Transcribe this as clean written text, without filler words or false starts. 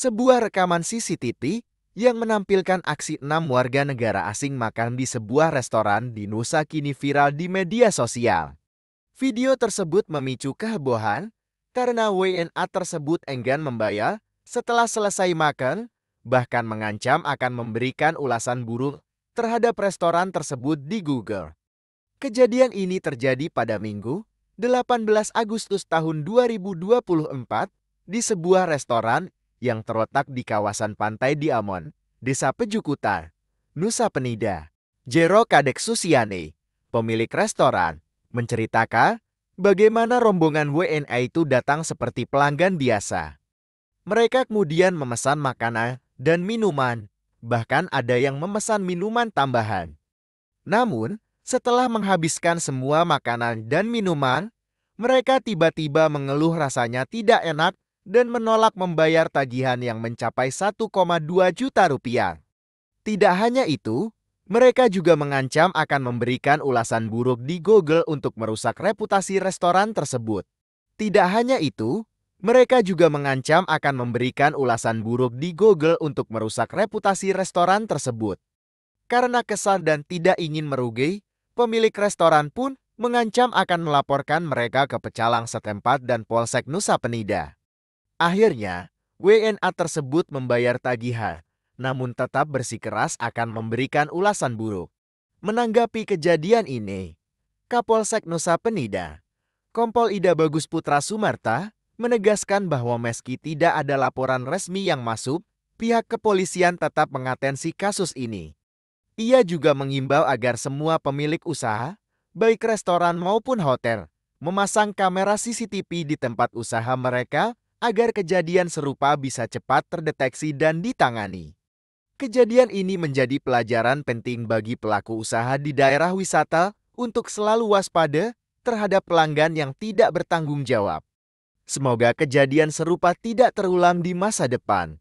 Sebuah rekaman CCTV yang menampilkan aksi 6 warga negara asing makan di sebuah restoran di Nusa kini viral di media sosial. Video tersebut memicu kehebohan karena WNA tersebut enggan membayar setelah selesai makan, bahkan mengancam akan memberikan ulasan buruk terhadap restoran tersebut di Google. Kejadian ini terjadi pada Minggu, 18 Agustus tahun 2024 di sebuah restoran yang terletak di kawasan pantai di Amon, Desa Pejukutan, Nusa Penida. Jero Kadek Susiane, pemilik restoran, menceritakan bagaimana rombongan WNA itu datang seperti pelanggan biasa. Mereka kemudian memesan makanan dan minuman, bahkan ada yang memesan minuman tambahan. Namun, setelah menghabiskan semua makanan dan minuman, mereka tiba-tiba mengeluh rasanya tidak enak dan menolak membayar tagihan yang mencapai 1,2 juta rupiah. Tidak hanya itu, mereka juga mengancam akan memberikan ulasan buruk di Google untuk merusak reputasi restoran tersebut. Tidak hanya itu, mereka juga mengancam akan memberikan ulasan buruk di Google untuk merusak reputasi restoran tersebut. Karena kesal dan tidak ingin merugi, pemilik restoran pun mengancam akan melaporkan mereka ke pecalang setempat dan Polsek Nusa Penida. Akhirnya, WNA tersebut membayar tagihan, namun tetap bersikeras akan memberikan ulasan buruk. Menanggapi kejadian ini, Kapolsek Nusa Penida, Kompol Ida Bagus Putra Sumarta, menegaskan bahwa meski tidak ada laporan resmi yang masuk, pihak kepolisian tetap mengatensi kasus ini. Ia juga mengimbau agar semua pemilik usaha, baik restoran maupun hotel, memasang kamera CCTV di tempat usaha mereka agar kejadian serupa bisa cepat terdeteksi dan ditangani. Kejadian ini menjadi pelajaran penting bagi pelaku usaha di daerah wisata untuk selalu waspada terhadap pelanggan yang tidak bertanggung jawab. Semoga kejadian serupa tidak terulang di masa depan.